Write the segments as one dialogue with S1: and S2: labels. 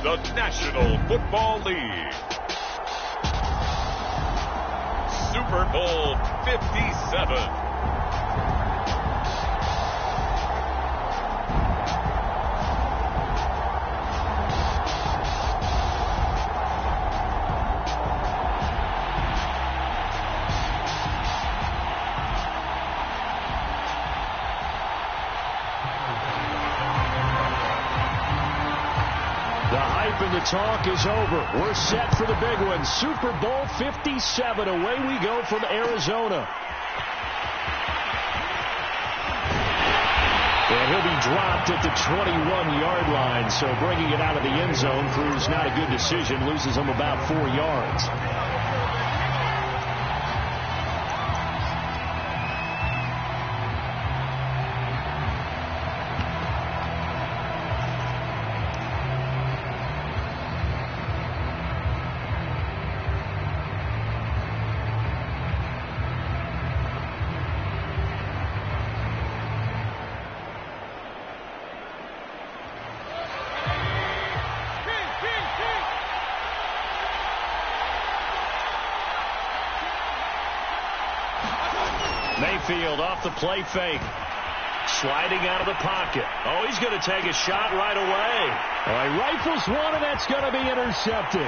S1: the National Football League. Super Bowl 57.
S2: The talk is over. We're set for the big one. Super Bowl 57. Away we go from Arizona. And he'll be dropped at the 21-yard line. So bringing it out of the end zone proves not a good decision. Loses him about 4 yards. Mayfield off the play fake. Sliding out of the pocket. Oh, he's going to take a shot right away. All right, rifles one, and that's going to be intercepted.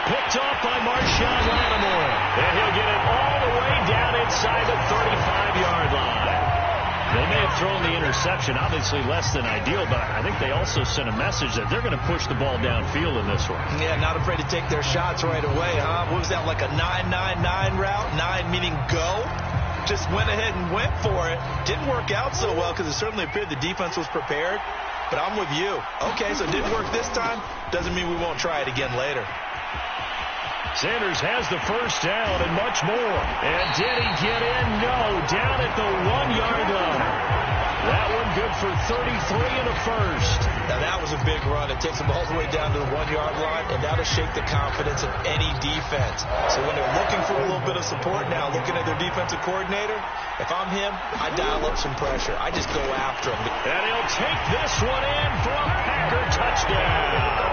S2: Picked off by Marshawn Lattimore. And he'll get it all the way down inside the 35-yard line. They may have thrown the interception, obviously less than ideal, but I think they also sent a message that they're going to push the ball downfield in this one.
S3: Yeah, not afraid to take their shots right away, huh? What was that, like a 9-9-9 route? 9 meaning go? Just went ahead and went for it. Didn't work out so well because it certainly appeared the defense was prepared. But I'm with you. Okay, so it didn't work this time. Doesn't mean we won't try it again later.
S2: Sanders has the first down and much more. And did he get in? No. Down at the 1-yard line. That one good for 33 and a first.
S3: Now that was a big run. It takes them all the way down to the 1-yard line, and that'll shake the confidence of any defense. So when they're looking for a little bit of support now, looking at their defensive coordinator, if I'm him, I dial up some pressure. I just go after him.
S2: And he'll take this one in for a Packer touchdown.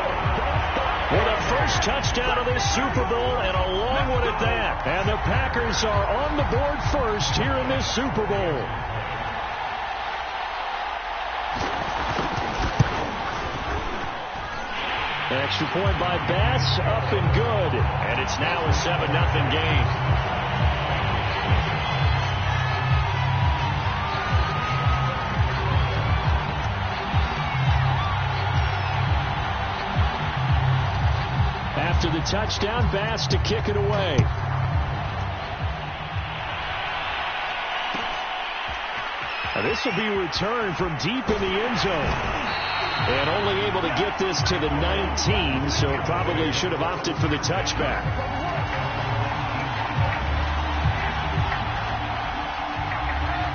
S2: For the first touchdown of this Super Bowl, and a long one at that. And the Packers are on the board first here in this Super Bowl. An extra point by Bass, up and good. And it's now a 7-0 game. After the touchdown, Bass to kick it away. Now this will be returned from deep in the end zone. And only able to get this to the 19, so probably should have opted for the touchback.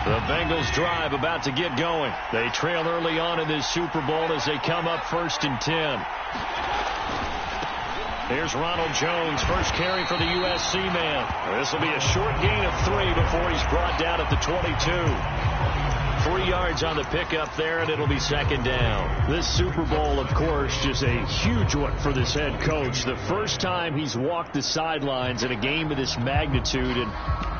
S2: The Bengals drive about to get going. They trail early on in this Super Bowl as they come up 1st and 10. Here's Ronald Jones, first carry for the USC man. This will be a short gain of 3 before he's brought down at the 22. 3 yards on the pickup there, and it'll be 2nd down. This Super Bowl, of course, just a huge one for this head coach. The first time he's walked the sidelines in a game of this magnitude, and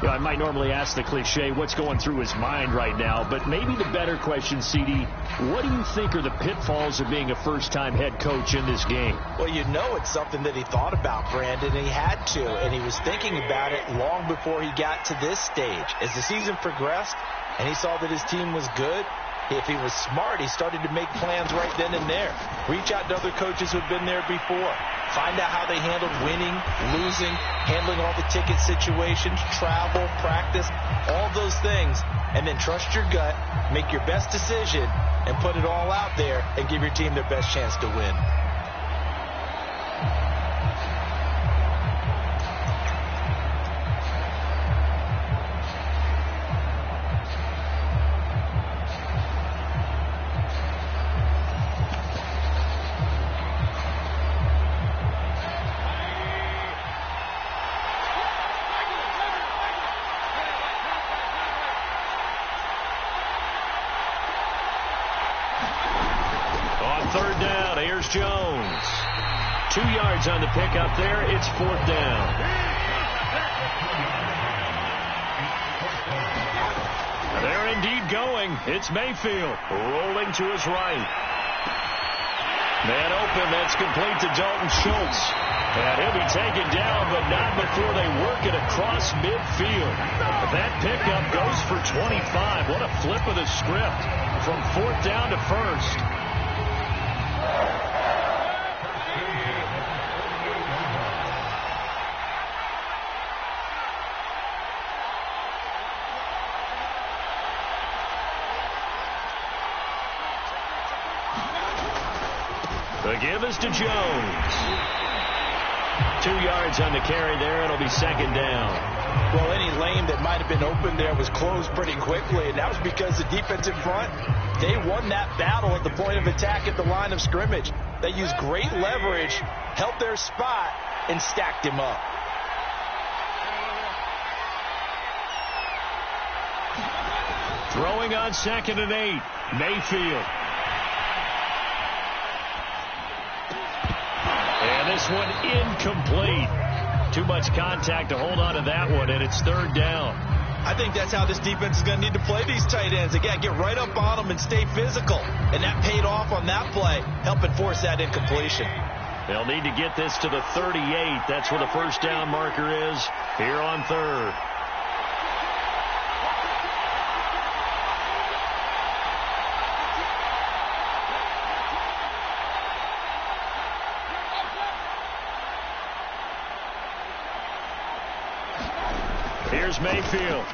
S2: you know, I might normally ask the cliche, what's going through his mind right now? But maybe the better question, CD, what do you think are the pitfalls of being a first-time head coach in this game?
S3: Well, you know it's something that he thought about, Brandon, and he had to, and he was thinking about it long before he got to this stage. As the season progressed, and he saw that his team was good, if he was smart, he started to make plans right then and there. Reach out to other coaches who've been there before. Find out how they handled winning, losing, handling all the ticket situations, travel, practice, all those things. And then trust your gut, make your best decision, and put it all out there and give your team their best chance to win.
S2: Jones. 2 yards on the pickup there. It's 4th down. They're indeed going. It's Mayfield rolling to his right. Man open. That's complete to Dalton Schultz. And he'll be taken down, but not before they work it across midfield. That pickup goes for 25. What a flip of the script from 4th down to 1st. The give is to Jones. 2 yards on the carry there. It'll be 2nd down.
S3: Well, any lane that might have been open there was closed pretty quickly, and that was because the defensive front, they won that battle at the point of attack at the line of scrimmage. They used great leverage, held their spot, and stacked him up.
S2: Throwing on 2nd and 8. Mayfield. And this one incomplete. Too much contact to hold on to that one, and it's 3rd down.
S3: I think that's how this defense is going to need to play these tight ends. Again, get right up on them and stay physical. And that paid off on that play, helping force that incompletion.
S2: They'll need to get this to the 38. That's where the 1st down marker is here on 3rd. Here's Mayfield.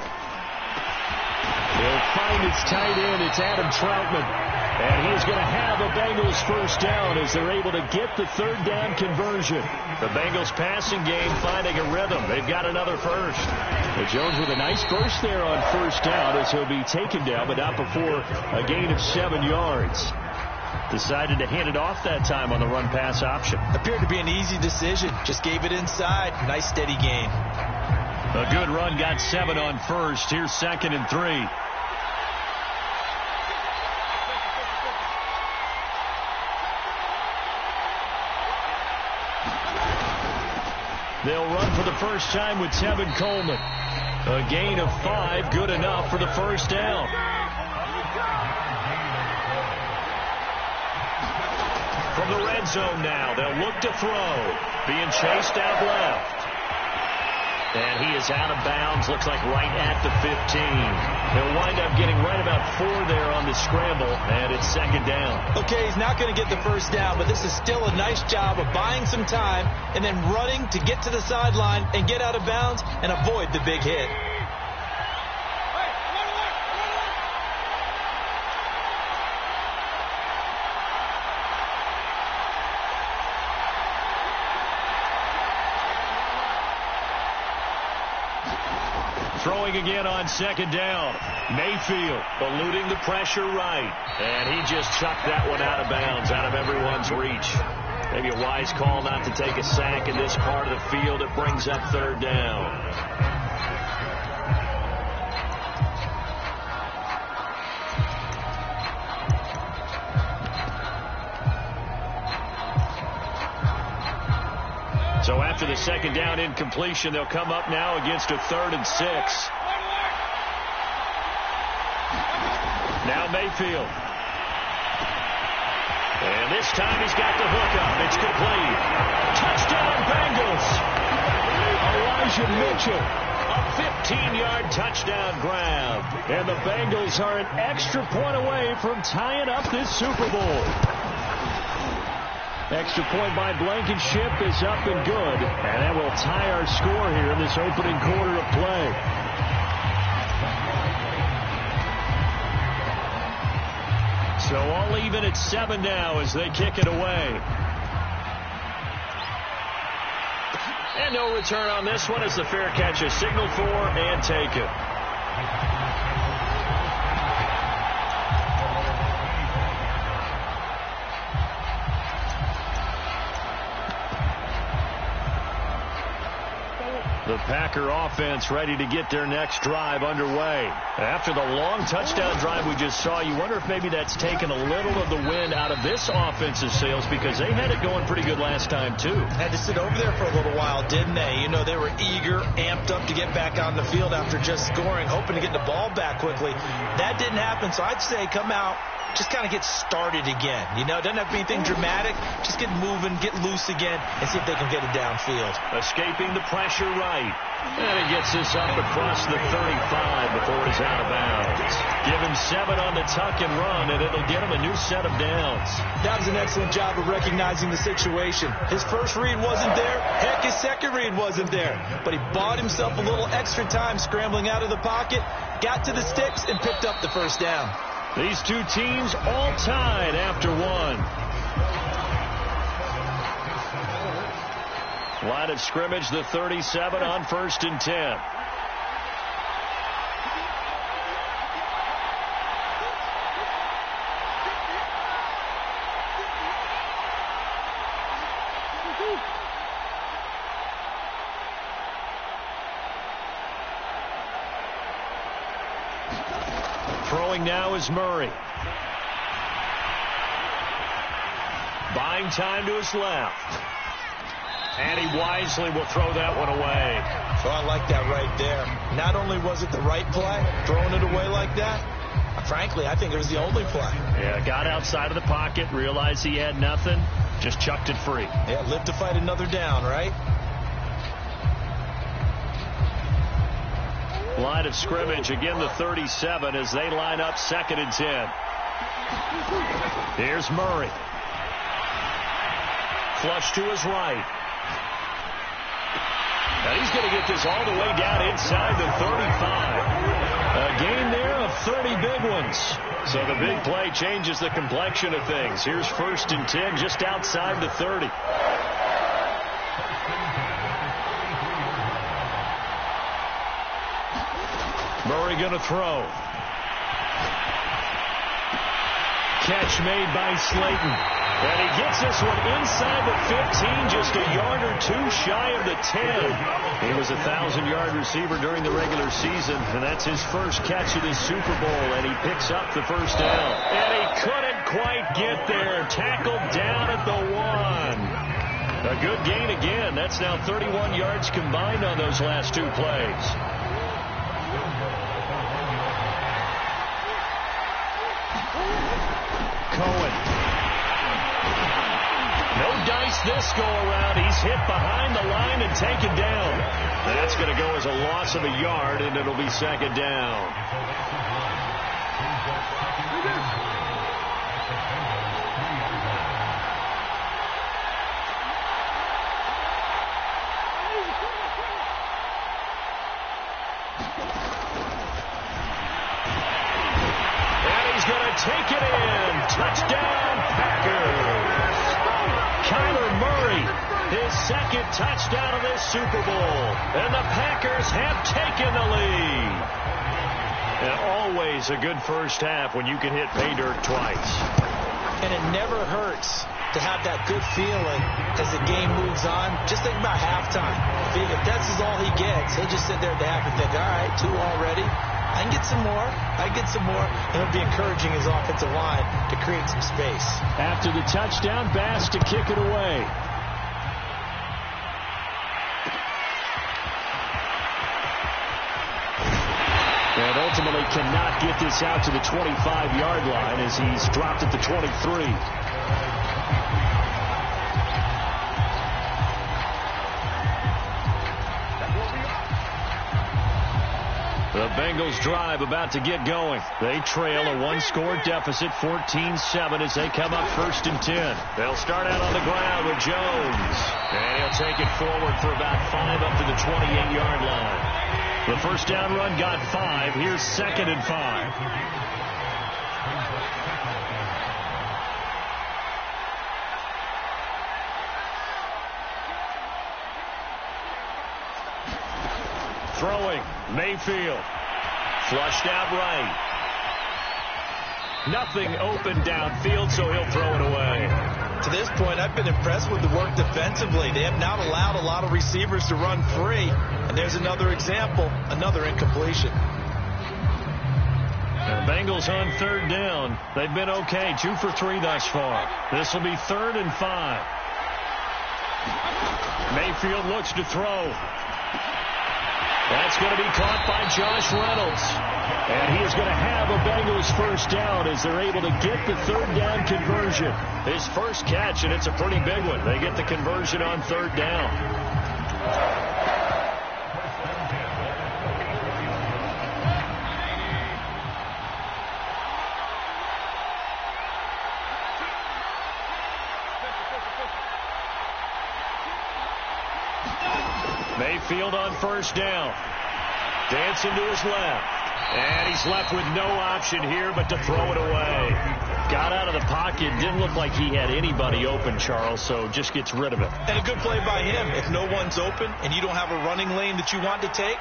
S2: He'll find his tight end. It's Adam Troutman. And he's going to have a Bengals 1st down as they're able to get the 3rd down conversion. The Bengals passing game finding a rhythm. They've got another 1st.
S4: Well, Jones with a nice burst there on 1st down as he'll be taken down, but not before a gain of 7 yards.
S2: Decided to hand it off that time on the run-pass option.
S3: Appeared to be an easy decision. Just gave it inside. Nice steady gain.
S2: A good run, got 7 on 1st. Here's 2nd and 3. They'll run for the first time with Tevin Coleman. A gain of 5, good enough for the 1st down. From the red zone now, they'll look to throw. Being chased out left. And he is out of bounds, looks like right at the 15. He'll wind up getting right about 4 there on the scramble, and it's 2nd down.
S3: Okay, he's not going to get the 1st down, but this is still a nice job of buying some time and then running to get to the sideline and get out of bounds and avoid the big hit.
S2: Throwing again on 2nd down. Mayfield eluding the pressure right. And he just chucked that one out of bounds, out of everyone's reach. Maybe a wise call not to take a sack in this part of the field. It brings up 3rd down. So after the 2nd down incompletion, they'll come up now against a 3rd and 6. Now Mayfield. And this time he's got the hook up. It's complete. Touchdown Bengals. Elijah Mitchell. A 15-yard touchdown grab. And the Bengals are an extra point away from tying up this Super Bowl. Extra point by Blankenship is up and good. And that will tie our score here in this opening quarter of play. So all even at 7 now as they kick it away. And no return on this one as the fair catch is signaled for and taken. The Packer offense ready to get their next drive underway. After the long touchdown drive we just saw, you wonder if maybe that's taken a little of the wind out of this offense's sails, because they had it going pretty good last time, too.
S3: Had to sit over there for a little while, didn't they? You know, they were eager, amped up to get back on the field after just scoring, hoping to get the ball back quickly. That didn't happen, so I'd say come out, just kind of get started again. You know, it doesn't have to be anything dramatic. Just get moving, get loose again, and see if they can get it downfield.
S2: Escaping the pressure right. And he gets this up across the 35 before he's out of bounds. Give him 7 on the tuck and run, and it'll get him a new set of downs.
S3: That was an excellent job of recognizing the situation. His first read wasn't there. Heck, his second read wasn't there. But he bought himself a little extra time scrambling out of the pocket, got to the sticks, and picked up the first down.
S2: These two teams all tied after one. Line of scrimmage, the 37 on 1st and 10. Throwing now is Murray. Buying time to his left. And he wisely will throw that one away.
S3: So I like that right there. Not only was it the right play, throwing it away like that, frankly, I think it was the only play.
S2: Yeah, got outside of the pocket, realized he had nothing, just chucked it free.
S3: Yeah, live to fight another down, right?
S2: Line of scrimmage, again the 37 as they line up 2nd and 10. Here's Murray. Flush to his right. And he's going to get this all the way down inside the 35. A gain there of 30 big ones. So the big play changes the complexion of things. Here's 1st and 10 just outside the 30. Murray going to throw. Catch made by Slayton. And he gets this one inside the 15, just a yard or two shy of the 10. He was a 1,000-yard receiver during the regular season, and that's his first catch of the Super Bowl, and he picks up the first down. And he couldn't quite get there. Tackled down at the 1. A good gain again. That's now 31 yards combined on those last 2 plays. Cohen. No dice this go around. He's hit behind the line and taken down. That's going to go as a loss of a yard, and it'll be 2nd down. And he's going to take it in. Touchdown, Packers. Kyler Murray, his 2nd touchdown of this Super Bowl. And the Packers have taken the lead. And always a good first half when you can hit pay dirt twice.
S3: And it never hurts to have that good feeling as the game moves on. Just think about halftime. If that's all he gets, he'll just sit there at the half and think, all right, 2 already. I can get some more. I can get some more. And it'll be encouraging his offensive line to create some space.
S4: After the touchdown, Bass to kick it away. And ultimately cannot get this out to the 25-yard line as he's dropped at the 23. The Bengals drive about to get going. They trail a 1-score deficit, 14-7 as they come up 1st and 10. They'll start out on the ground with Jones. And he'll take it forward for about 5 up to the 28-yard line. The first down run got 5. Here's 2nd and 5. Throwing, Mayfield. Flushed out right.
S2: Nothing open downfield, so he'll throw it away.
S3: To this point, I've been impressed with the work defensively. They have not allowed a lot of receivers to run free. And there's another example, another incompletion.
S2: The Bengals on 3rd down. They've been okay, 2 for 3 thus far. This will be 3rd and 5. Mayfield looks to throw. That's going to be caught by Josh Reynolds. And he is going to have a Bengals first down as they're able to get the 3rd down conversion. His first catch, and it's a pretty big one. They get the conversion on 3rd down. Mayfield on 1st down. Dancing to his left. And he's left with no option here but to throw it away. Got out of the pocket. Didn't look like he had anybody open, Charles, so just gets rid of it.
S3: And a good play by him. If no one's open and you don't have a running lane that you want to take,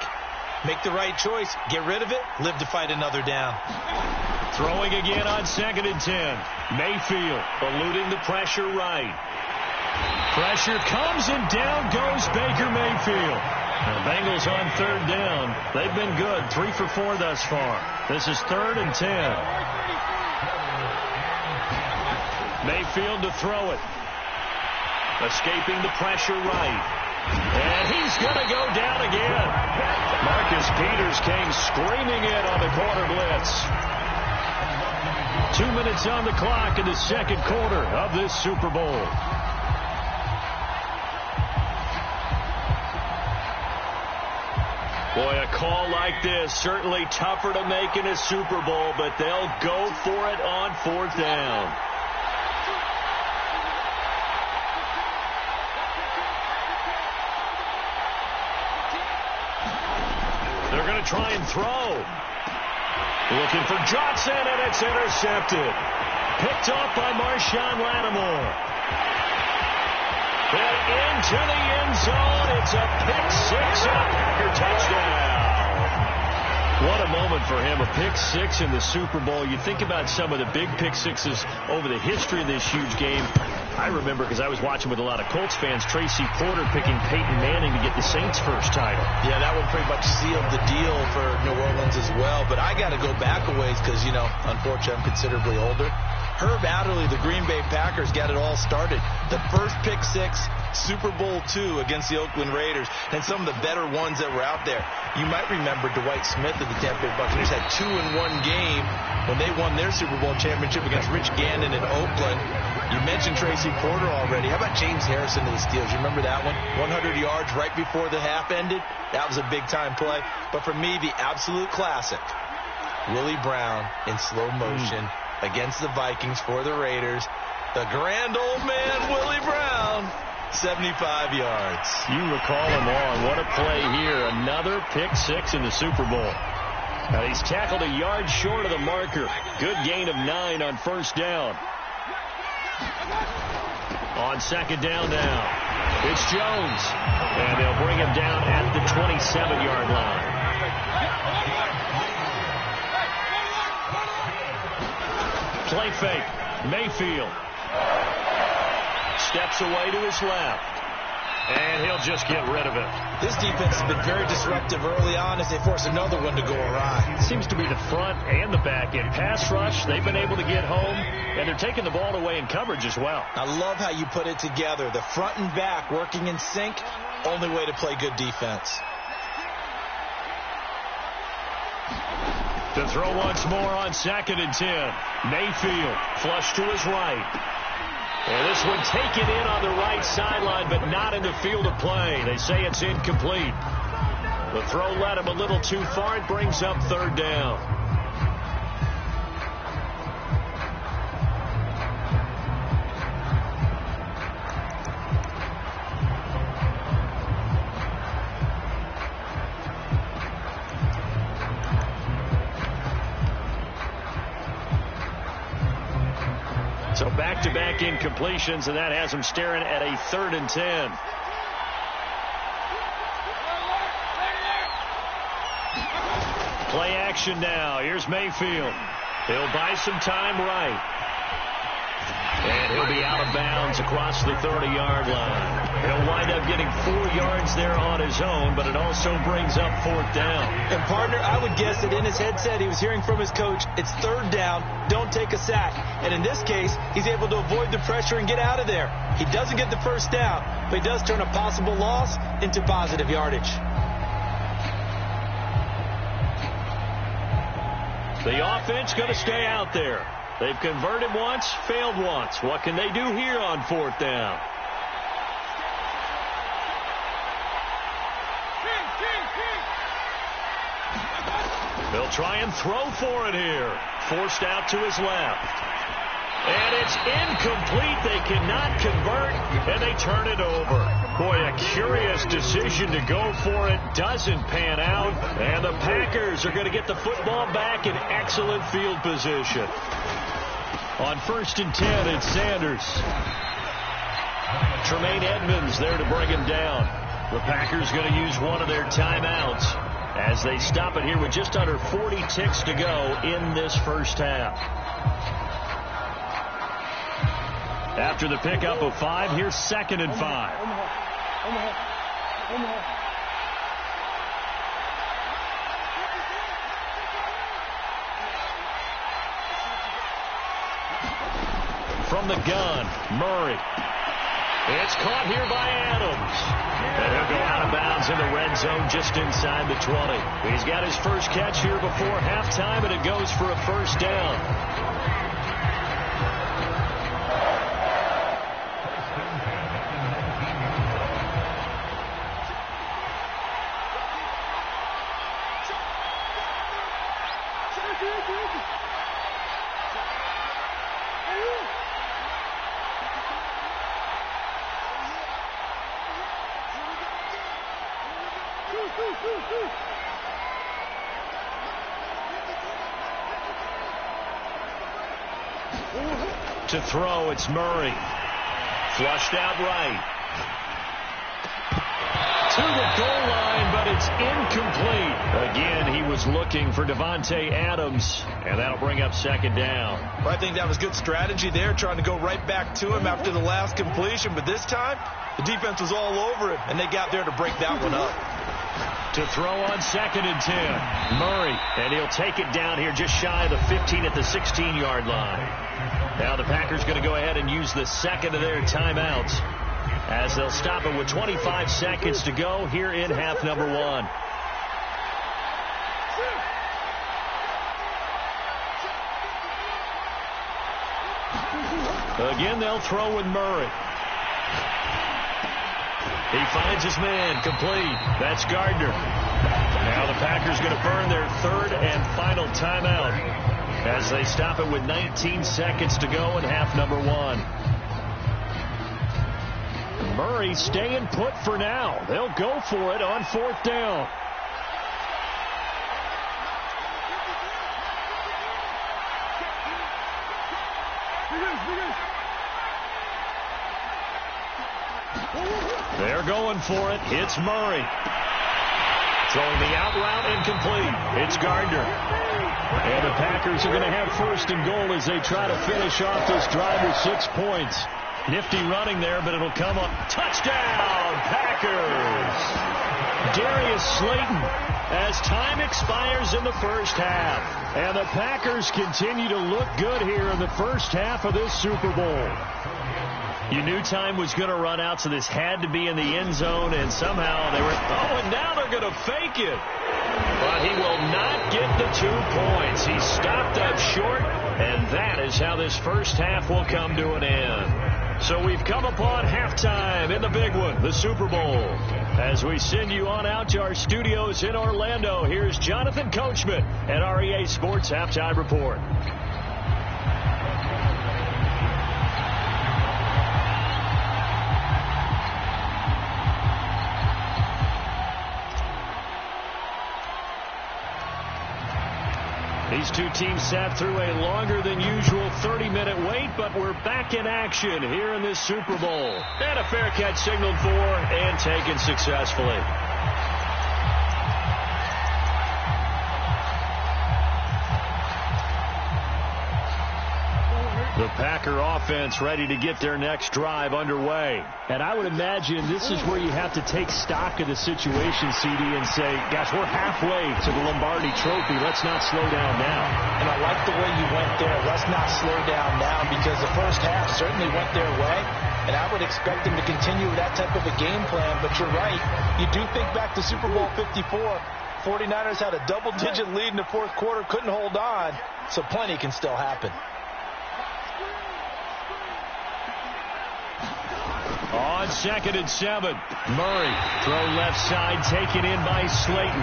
S3: make the right choice. Get rid of it. Live to fight another down.
S2: Throwing again on 2nd and 10. Mayfield eluding the pressure right. Pressure comes and down goes Baker Mayfield. The Bengals on 3rd down. They've been good, 3 for 4 thus far. This is 3rd and 10. Mayfield to throw it. Escaping the pressure right. And he's going to go down again. Marcus Peters came screaming in on the corner blitz. 2 minutes on the clock in the 2nd quarter of this Super Bowl. Boy, a call like this, certainly tougher to make in a Super Bowl, but they'll go for it on 4th down. They're going to try and throw. Looking for Johnson, and it's intercepted. Picked off by Marshawn Lattimore. And into the end zone, it's a pick-6 and a Packer touchdown. What a moment for him, a pick-6 in the Super Bowl. You think about some of the big pick-6s over the history of this huge game. I remember, because I was watching with a lot of Colts fans, Tracy Porter picking Peyton Manning to get the Saints' first title.
S3: Yeah, that one pretty much sealed the deal for New Orleans as well. But I got to go back a ways because, you know, unfortunately I'm considerably older. Herb Adderley, the Green Bay Packers, got it all started. The first pick-6, Super Bowl II against the Oakland Raiders, and some of the better ones that were out there. You might remember Dwight Smith of the Tampa Bay Buccaneers had 2 in one game when they won their Super Bowl championship against Rich Gannon in Oakland. You mentioned Tracy Porter already. How about James Harrison of the Steelers? You remember that one? 100 yards right before the half ended. That was a big-time play. But for me, the absolute classic, Willie Brown in slow motion against the Vikings for the Raiders. The grand old man, Willie Brown, 75 yards.
S2: You recall him on. What a play here. Another pick-6 in the Super Bowl. Now he's tackled a yard short of the marker. Good gain of 9 on 1st down. On 2nd down now, it's Jones. And they'll bring him down at the 27-yard line. Play fake. Mayfield steps away to his left. And he'll just get rid of it.
S3: This defense has been very disruptive early on as they force another one to go awry.
S2: Seems to be the front and the back end. Pass rush, they've been able to get home, and they're taking the ball away in coverage as well.
S3: I love how you put it together. The front and back working in sync, only way to play good defense.
S2: To throw once more on 2nd and 10. Mayfield flush to his right. And this one taken in on the right sideline, but not in the field of play. They say it's incomplete. The throw led him a little too far. It brings up 3rd down. So back-to-back incompletions, and that has him staring at a 3rd and 10. Play action now. Here's Mayfield. He'll buy some time right. And he'll be out of bounds across the 30-yard line. He'll wind up getting 4 yards there on his own, but it also brings up 4th down.
S3: And, partner, I would guess that in his headset he was hearing from his coach, it's 3rd down, don't take a sack. And in this case, he's able to avoid the pressure and get out of there. He doesn't get the 1st down, but he does turn a possible loss into positive yardage.
S2: The offense going to stay out there. They've converted once, failed once. What can they do here on 4th down? They'll try and throw for it here. Forced out to his left. And it's incomplete. They cannot convert, and they turn it over. Boy, a curious decision to go for it. Doesn't pan out, and the Packers are going to get the football back in excellent field position. On 1st and 10, it's Sanders. Tremaine Edmonds there to bring him down. The Packers going to use one of their timeouts as they stop it here with just under 40 ticks to go in this first half. After the pickup of 5, here's 2nd and 5. From the gun, Murray. It's caught here by Adams. And he'll go out of bounds in the red zone just inside the 20. He's got his first catch here before halftime, and it goes for a 1st down. To throw, it's Murray. Flushed out right. To the goal line, but it's incomplete. Again, he was looking for Devontae Adams, and that'll bring up 2nd down.
S3: Well, I think that was good strategy there, trying to go right back to him after the last completion. But this time, the defense was all over him, and they got there to break that one up.
S2: To throw on 2nd and 10. Murray, and he'll take it down here just shy of the 15 at the 16-yard line. Now the Packers going to go ahead and use the 2nd of their timeouts as they'll stop it with 25 seconds to go here in half number 1. Again, they'll throw with Murray. He finds his man, complete. That's Gardner. Now the Packers going to burn their 3rd and final timeout as they stop it with 19 seconds to go in half number 1. Murray staying put for now. They'll go for it on 4th down. They're going for it. It's Murray. Throwing the out route incomplete. It's Gardner. And the Packers are going to have 1st and goal as they try to finish off this drive with 6 points. Nifty running there, but it'll come up. Touchdown, Packers! Darius Slayton as time expires in the first half. And the Packers continue to look good here in the first half of this Super Bowl. You knew time was going to run out, so this had to be in the end zone, and somehow they were, and now they're going to fake it. But he will not get the 2 points. He stopped up short, and that is how this first half will come to an end. So we've come upon halftime in the big one, the Super Bowl. As we send you on out to our studios in Orlando, here's Jonathan Coachman at REA Sports Halftime Report. These two teams sat through a longer than usual 30-minute wait, but we're back in action here in this Super Bowl. And a fair catch signaled for and taken successfully. The Packer offense ready to get their next drive underway.
S4: And I would imagine this is where you have to take stock of the situation, CD, and say, gosh, we're halfway to the Lombardi Trophy. Let's not slow down now.
S3: And I like the way you went there. Let's not slow down now, because the first half certainly went their way. And I would expect them to continue that type of a game plan. But you're right. You do think back to Super Bowl 54. 49ers had a double-digit lead in the fourth quarter, couldn't hold on. So plenty can still happen.
S2: On 2nd and 7, Murray, throw left side, taken in by Slayton.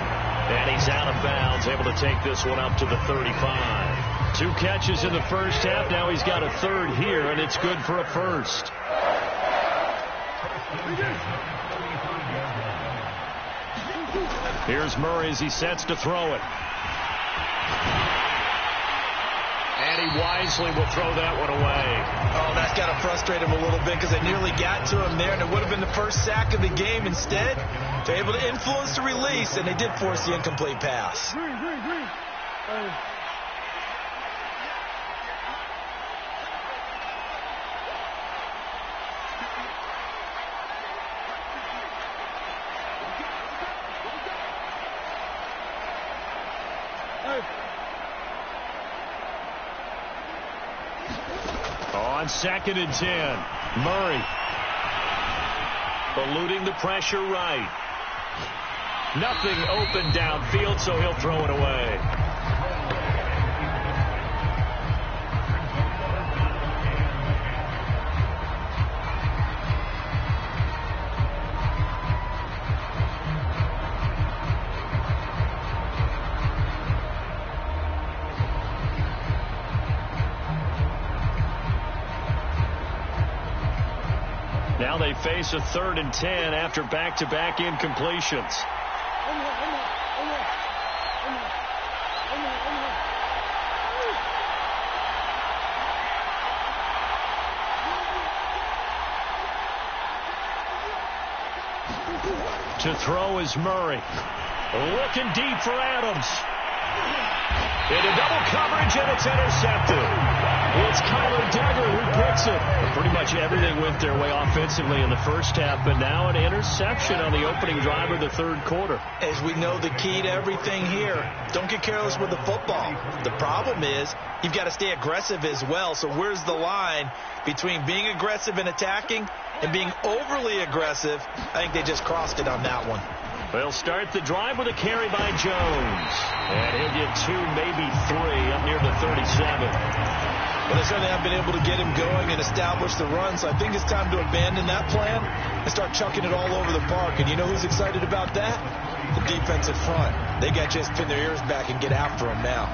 S2: And he's out of bounds, able to take this one up to the 35. 2 catches in the first half. Now he's got a third here, and it's good for a first. Here's Murray as he sets to throw it. And he wisely will throw that one away.
S3: Oh, that's got to frustrate him a little bit, because they nearly got to him there, and it would have been the first sack of the game. Instead, they're able to influence the release, and they did force the incomplete pass.
S2: On 2nd and 10, Murray eluding the pressure right. Nothing open downfield, so he'll throw it away. Now they face a 3rd and 10 after back-to-back incompletions. To throw is Murray. Looking deep for Adams. Into double coverage, and it's intercepted. It's Kyler Duggar who picks it. Pretty much everything went their way offensively in the first half, but now an interception on the opening drive of the third quarter.
S3: As we know, the key to everything here, don't get careless with the football. The problem is you've got to stay aggressive as well. So where's the line between being aggressive and attacking and being overly aggressive? I think they just crossed it on that one.
S2: They'll start the drive with a carry by Jones. And he'll get 2, maybe 3 up near the 37.
S3: But they certainly have been able to get him going and establish the run. So I think it's time to abandon that plan and start chucking it all over the park. And you know who's excited about that? The defensive front. They got to just pin their ears back and get after him now.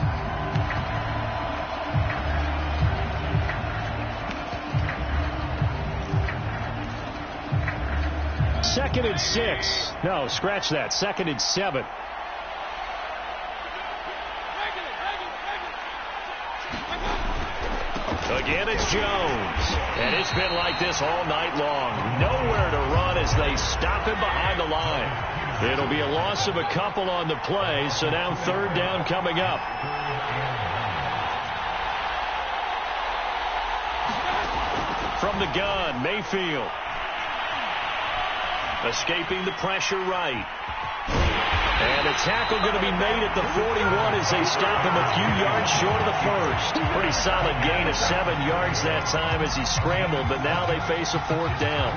S2: Second and 6. No, scratch that. 2nd and 7. Again, it's Jones. And it's been like this all night long. Nowhere to run as they stop him behind the line. It'll be a loss of a couple on the play, so now 3rd down coming up. From the gun, Mayfield. Escaping the pressure right. And a tackle going to be made at the 41 as they stop him a few yards short of the first. Pretty solid gain of 7 yards that time as he scrambled, but now they face a 4th down.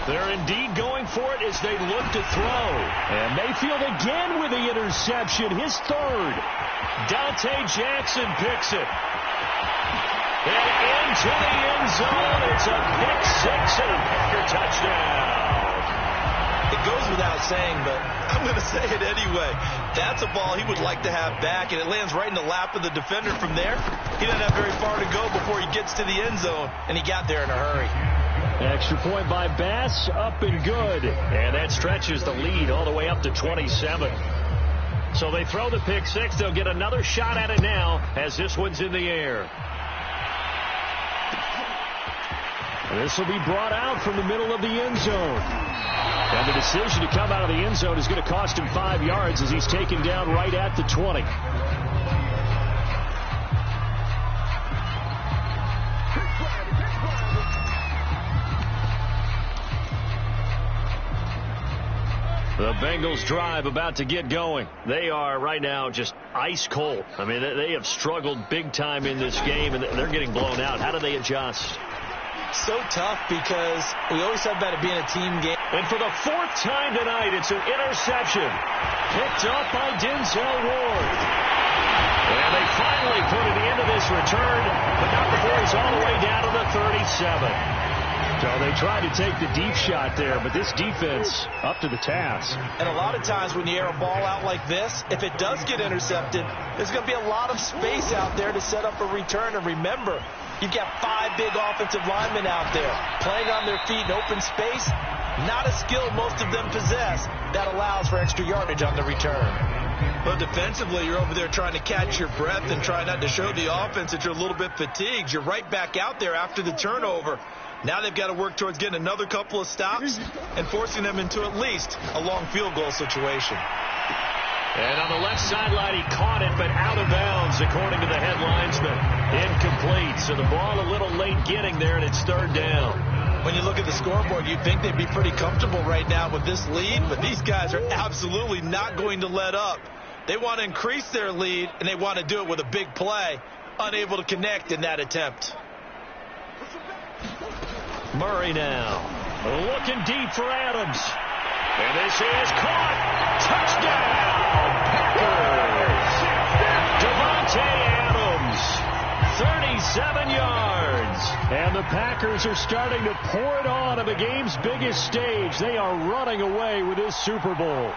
S2: They're indeed going for it as they look to throw. And Mayfield again with the interception, his 3rd. Dante Jackson picks it. And into the end zone. It's a pick 6 and a Packer touchdown.
S3: It goes without saying, but I'm going to say it anyway. That's a ball he would like to have back, and it lands right in the lap of the defender from there. He doesn't have very far to go before he gets to the end zone, and he got there in a hurry.
S2: Extra point by Bass, up and good. And that stretches the lead all the way up to 27. So they throw the pick 6. They'll get another shot at it now as this one's in the air. This will be brought out from the middle of the end zone. And the decision to come out of the end zone is going to cost him 5 yards as he's taken down right at the 20. The Bengals drive about to get going. They are right now just ice cold. I mean, they have struggled big time in this game, and they're getting blown out. How do they adjust?
S3: So tough because we always talk about it being a team game.
S2: And for the 4th time tonight, it's an interception. Picked up by Denzel Ward. And they finally put an end to this return, but not before he's all the way down to the 37. So they tried to take the deep shot there, but this defense up to the task.
S3: And a lot of times when you air a ball out like this, if it does get intercepted, there's going to be a lot of space out there to set up a return. And remember, you've got 5 big offensive linemen out there playing on their feet in open space. Not a skill most of them possess that allows for extra yardage on the return. But defensively, you're over there trying to catch your breath and try not to show the offense that you're a little bit fatigued. You're right back out there after the turnover. Now they've got to work towards getting another couple of stops and forcing them into at least a long field goal situation.
S2: And on the left sideline, he caught it, but out of bounds, according to the headlinesman. Incomplete. So the ball a little late getting there, and it's 3rd down.
S3: When you look at the scoreboard, you'd think they'd be pretty comfortable right now with this lead, but these guys are absolutely not going to let up. They want to increase their lead, and they want to do it with a big play, unable to connect in that attempt.
S2: Murray now looking deep for Adams. And this is caught. Touchdown, Packers. Devontae Adams, 37 yards. And the Packers are starting to pour it on the game's biggest stage. They are running away with this Super Bowl.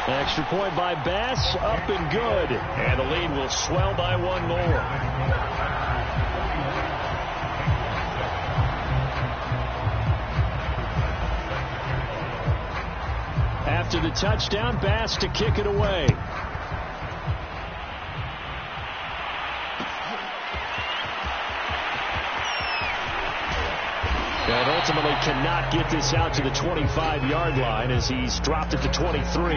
S2: Extra point by Bass, up and good. And the lead will swell by 1 more. After the touchdown, Bass to kick it away. And ultimately cannot get this out to the 25-yard line as he's dropped it to 23.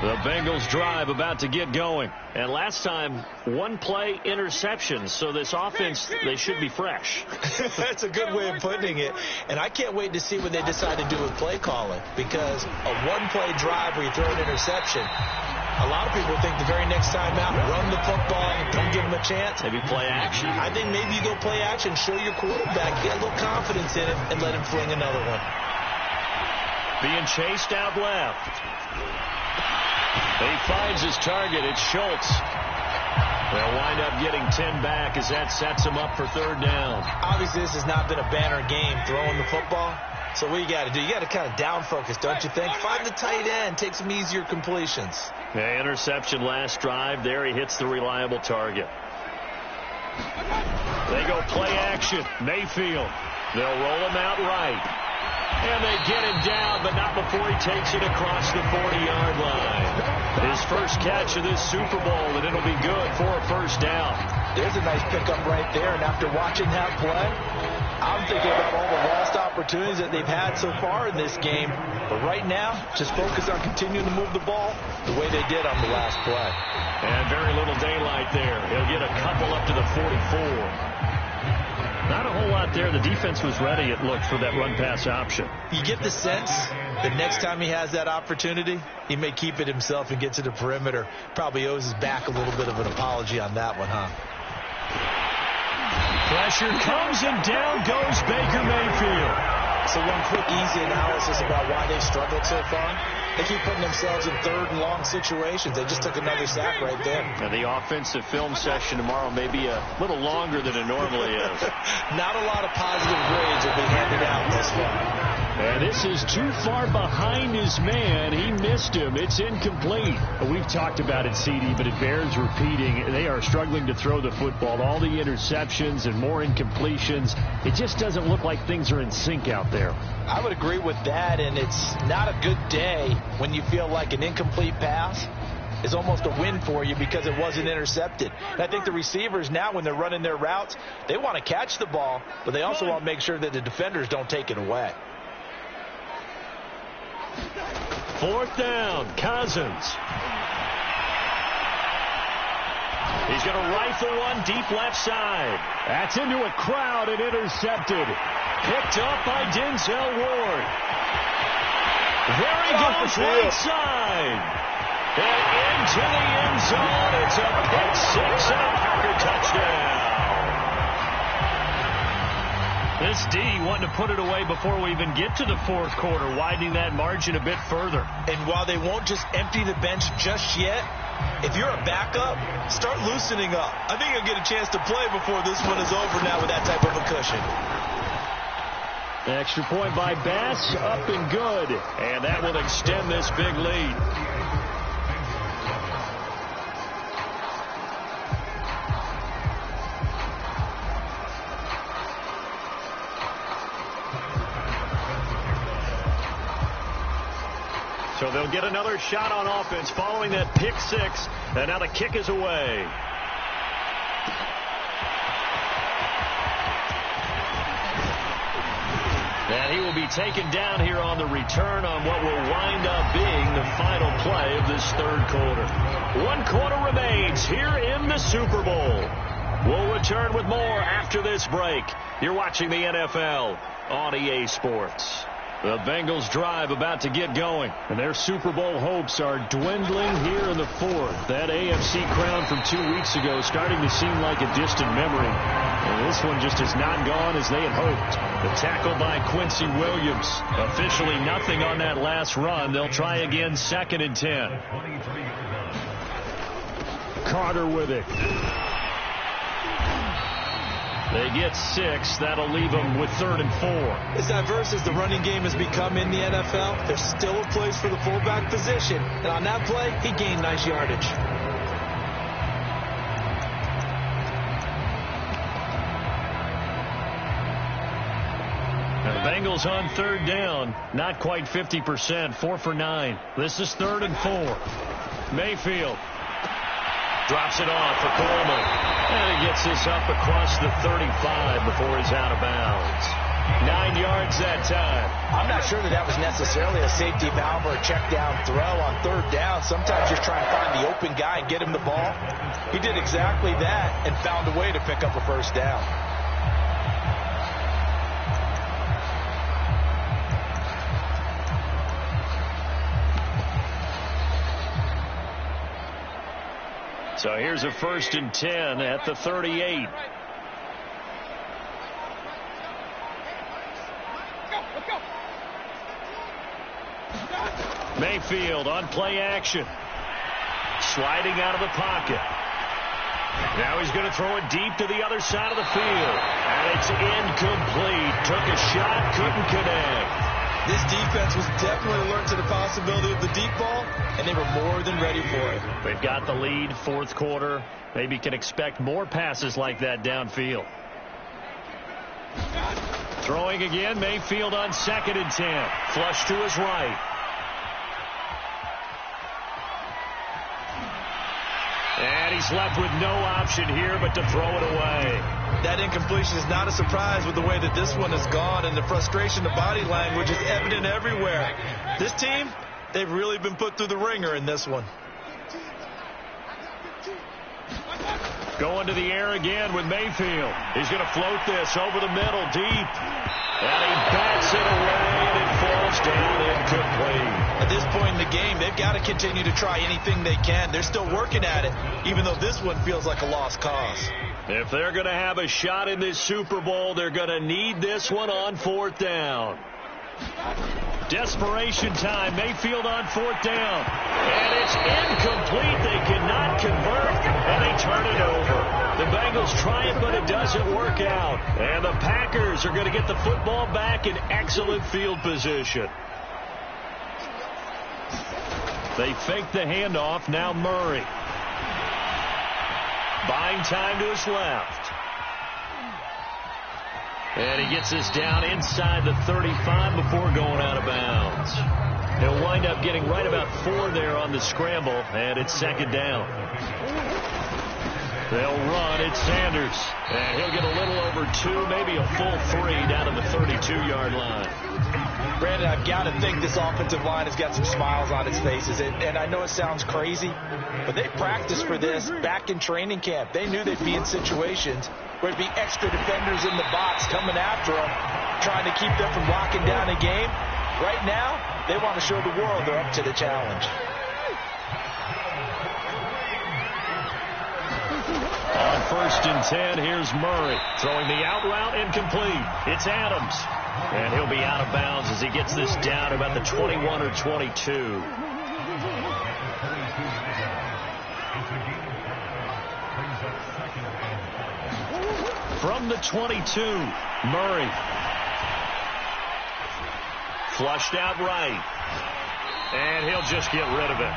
S2: The Bengals drive about to get going. And last time, 1-play interception. So this offense, they should be fresh.
S3: That's a good way of putting it. And I can't wait to see what they decide to do with play calling. Because a 1-play drive where you throw an interception, a lot of people think the very next time out, run the football and don't give them a chance.
S2: Maybe play action.
S3: I think maybe you go play action, show your quarterback, get a little confidence in it, and let him fling another one.
S2: Being chased out left. He finds his target. It's Schultz. They'll wind up getting 10 back as that sets him up for 3rd down.
S3: Obviously, this has not been a banner game throwing the football. So what you got to do, you got to kind of down focus, don't you think? Find the tight end, take some easier completions.
S2: Yeah, interception last drive. There he hits the reliable target. They go play action. Mayfield. They'll roll him out right. And they get him down, but not before he takes it across the 40-yard line. His first catch of this Super Bowl, and it'll be good for a 1st down.
S3: There's a nice pickup right there, and after watching that play, I'm thinking about all the lost opportunities that they've had so far in this game. But right now, just focus on continuing to move the ball the way they did on the last play.
S2: And very little daylight there. He'll get a couple up to the 44. Not a whole lot there. The defense was ready, it looked, for that run-pass option.
S3: You get the sense that next time he has that opportunity, he may keep it himself and get to the perimeter. Probably owes his back a little bit of an apology on that one, huh?
S2: Pressure comes, and down goes Baker Mayfield.
S3: So one quick, easy analysis about why they struggled so far. They keep putting themselves in 3rd and long situations. They just took another sack right there.
S2: And the offensive film session tomorrow may be a little longer than it normally is.
S3: Not a lot of positive grades will be handed out this far.
S2: And this is too far behind his man. He missed him. It's incomplete.
S4: We've talked about it, CD, but it bears repeating. They are struggling to throw the football. All the interceptions and more incompletions. It just doesn't look like things are in sync out there.
S3: I would agree with that, and it's not a good day when you feel like an incomplete pass is almost a win for you because it wasn't intercepted. And I think the receivers now, when they're running their routes, they want to catch the ball, but they also want to make sure that the defenders don't take it away.
S2: 4th down, Cousins. He's going to rifle one deep left side.
S4: That's into a crowd and intercepted.
S2: Picked up by Denzel Ward. There he goes, right side. And into the end zone. It's a pick 6 and a Packer touchdown.
S4: This D wanting to put it away before we even get to the 4th quarter, widening that margin a bit further.
S3: And while they won't just empty the bench just yet, if you're a backup, start loosening up. I think you'll get a chance to play before this one is over now with that type of a cushion.
S2: Extra point by Bass, up and good. And that will extend this big lead. So they'll get another shot on offense following that pick 6. And now the kick is away. And he will be taken down here on the return on what will wind up being the final play of this 3rd quarter. 1 quarter remains here in the Super Bowl. We'll return with more after this break. You're watching the NFL on EA Sports. The Bengals drive about to get going.
S4: And their Super Bowl hopes are dwindling here in the 4th. That AFC crown from 2 weeks ago starting to seem like a distant memory. And this one just has not gone as they had hoped.
S2: The tackle by Quincy Williams. Officially nothing on that last run. They'll try again 2nd and 10.
S4: Carter with it.
S2: They get 6. That'll leave them with 3rd and 4.
S3: As diverse as the running game has become in the NFL, there's still a place for the fullback position. And on that play, he gained nice yardage.
S2: The Bengals on 3rd down. Not quite 50%. 4 for 9. This is 3rd and 4. Mayfield drops it off for Coleman. And he gets this up across the 35 before he's out of bounds. 9 yards that time.
S3: I'm not sure that was necessarily a safety valve or a check down throw on 3rd down. Sometimes just try and find the open guy and get him the ball. He did exactly that and found a way to pick up a 1st down.
S2: So here's a 1st and 10 at the 38. Mayfield on play action. Sliding out of the pocket. Now he's going to throw it deep to the other side of the field. And it's incomplete. Took a shot, couldn't connect.
S3: This defense was definitely alert to the possibility of the deep ball, and they were more than ready for it.
S2: They've got the lead, 4th quarter. Maybe can expect more passes like that downfield. Throwing again, Mayfield on 2nd and 10. Flush to his right. And he's left with no option here but to throw it away.
S3: That incompletion is not a surprise with the way that this one has gone, and the frustration, the body language is evident everywhere. This team, they've really been put through the ringer in this one.
S2: Going to the air again with Mayfield. He's going to float this over the middle, deep. And he bats it away, and it falls down incomplete.
S3: At this point in the game, they've got to continue to try anything they can. They're still working at it, even though this one feels like a lost cause.
S2: If they're going to have a shot in this Super Bowl, they're going to need this one on 4th down. Desperation time. Mayfield on 4th down. And it's incomplete. They cannot convert, and they turn it over. The Bengals Bengals try it, but it doesn't work out. And the Packers are going to get the football back in excellent field position. They fake the handoff. Now Murray. Buying time to his left. And he gets this down inside the 35 before going out of bounds. He'll wind up getting right about 4 there on the scramble, and it's second down. They'll run. It's Sanders. And he'll get a little over 2, maybe a full 3 down to the 32-yard line.
S3: Brandon, I've got to think this offensive line has got some smiles on its faces. And I know it sounds crazy, but they practiced for this back in training camp. They knew they'd be in situations where there'd be extra defenders in the box coming after them, trying to keep them from locking down a game. Right now, they want to show the world they're up to the challenge.
S2: On 1st and 10, here's Murray. Throwing the out route, incomplete. It's Adams. And he'll be out of bounds as he gets this down about the 21 or 22. From the 22, Murray. Flushed out right. And he'll just get rid of it.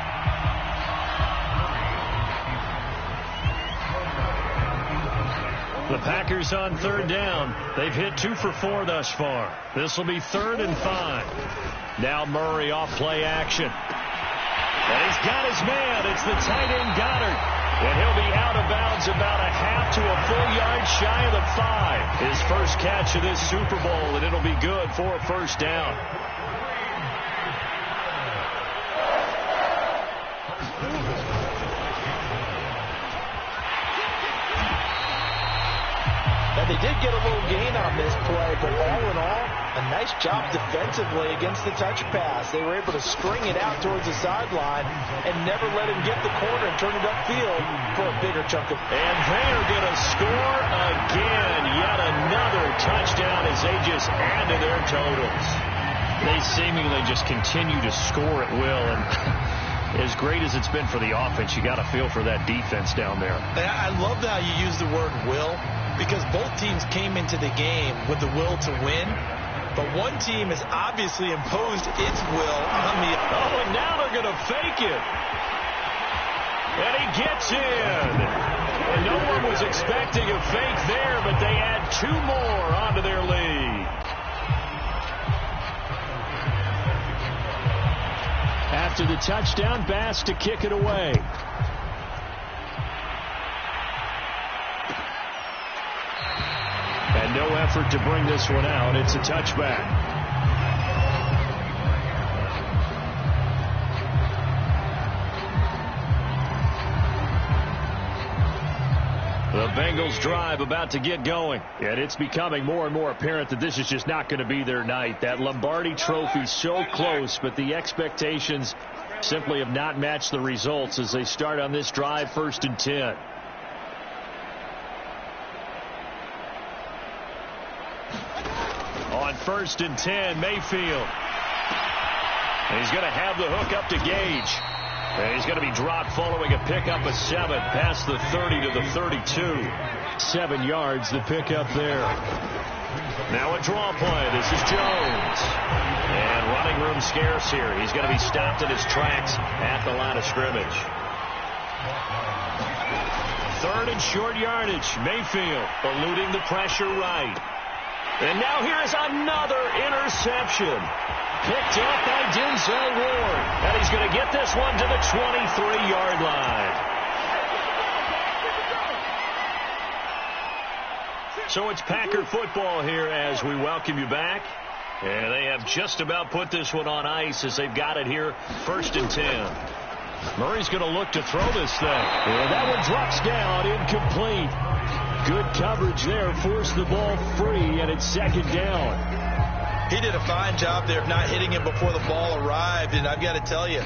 S2: The Packers on 3rd down. They've hit 2 for 4 thus far. This will be 3rd and 5. Now Murray off play action. And he's got his man. It's the tight end Goddard. And he'll be out of bounds about a half to a full yard shy of the 5. His first catch of this Super Bowl, and it'll be good for a first down.
S3: Now, they did get a little gain on this play, but all in all, a nice job defensively against the touch pass. They were able to string it out towards the sideline and never let him get the corner and turn it upfield for a bigger chunk of.
S2: And they are going to score again. Yet another touchdown as they just add to their totals. They seemingly just continue to score at will. And as great as it's been for the offense, you got to feel for that defense down there.
S3: I love how you use the word will, because both teams came into the game with the will to win. But one team has obviously imposed its will on the.
S2: Oh, and now they're going to fake it. And he gets in. And no one was expecting a fake there, but they add 2 more onto their lead. After the touchdown, Bass to kick it away. And no effort to bring this one out. It's a touchback. The Bengals drive about to get going. And it's becoming more and more apparent that this is just not going to be their night. That Lombardi Trophy so close, but the expectations simply have not matched the results as they start on this drive, 1st and 10. On 1st and 10, Mayfield. And he's going to have the hook up to Gage. And he's going to be dropped following a pickup of 7 past the 30 to the 32. 7 yards, the pickup there. Now a draw play. This is Jones. And running room scarce here. He's going to be stopped in his tracks at the line of scrimmage. 3rd and short yardage. Mayfield eluding the pressure right. And now here's another interception. Picked up by Denzel Ward. And he's going to get this one to the 23-yard line. So it's Packer football here as we welcome you back. And they have just about put this one on ice as they've got it here, 1st and 10. Murray's going to look to throw this thing. And that one drops down, incomplete. Good coverage there, forced the ball free, and it's 2nd down.
S3: He did a fine job there of not hitting him before the ball arrived, and I've got to tell you,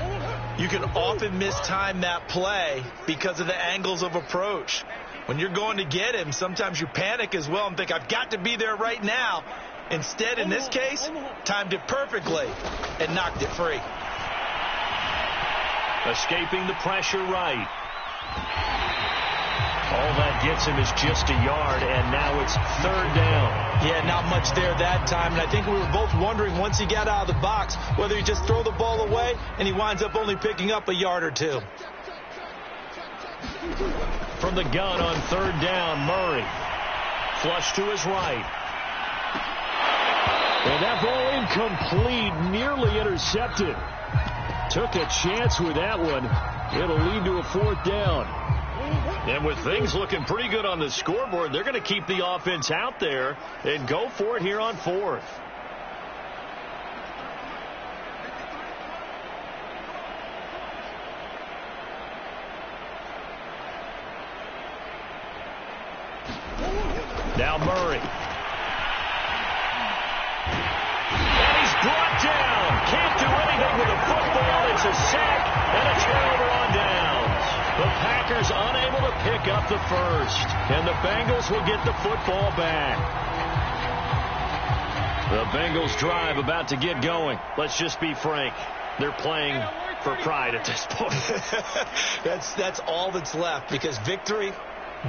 S3: you can often mistime that play because of the angles of approach. When you're going to get him, sometimes you panic as well and think, I've got to be there right now. Instead, in this case, timed it perfectly and knocked it free.
S2: Escaping the pressure right. All that gets him is just a yard, and now it's third down.
S3: Yeah, not much there that time, and I think we were both wondering once he got out of the box whether he just throw the ball away, and he winds up only picking up a yard or two.
S2: From the gun on third down, Murray. Flush to his right. And that ball incomplete, nearly intercepted. Took a chance with that one. It'll lead to a fourth down. And with things looking pretty good on the scoreboard, they're going to keep the offense out there and go for it here on fourth. Now Murray. And he's brought down. Can't do anything with the football. It's a sack and a turnover on downs. The Packers unable to pick up the first. And the Bengals will get the football back. The Bengals drive about to get going. Let's just be frank. They're playing for pride at this point.
S3: That's all that's left, because victory,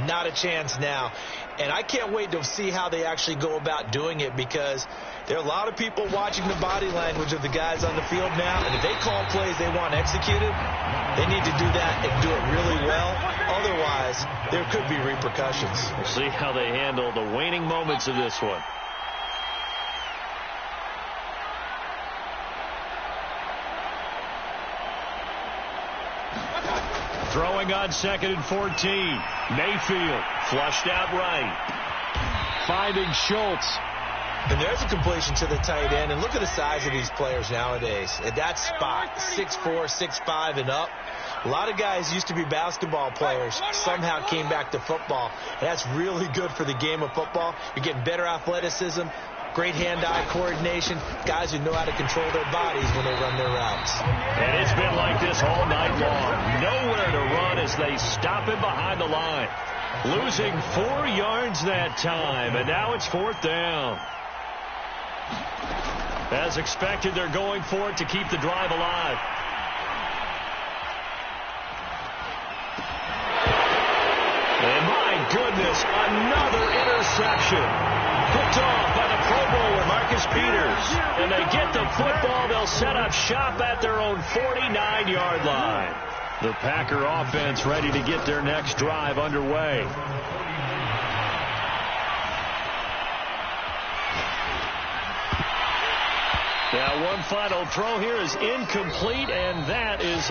S3: not a chance now. And I can't wait to see how they actually go about doing it, because there are a lot of people watching the body language of the guys on the field now, and if they call plays they want executed, they need to do that and do it really well. Otherwise, there could be repercussions.
S2: We'll see how they handle the waning moments of this one. Throwing on 2nd and 14. Mayfield flushed out right. Finding Schultz.
S3: And there's a completion to the tight end. And look at the size of these players nowadays. At that spot, 6'4", 6'5", and up. A lot of guys used to be basketball players, somehow came back to football. And that's really good for the game of football. You're getting better athleticism, great hand-eye coordination, guys who know how to control their bodies when they run their routes.
S2: And it's been like this all night long. Nowhere to run as they stop him behind the line. Losing 4 yards that time, and now it's fourth down. As expected, they're going for it to keep the drive alive. And my goodness, another interception. Picked off by the Pro Bowler, Marcus Peters. And they get the football. They'll set up shop at their own 49-yard line. The Packer offense ready to get their next drive underway. Now one final throw here is incomplete, and that is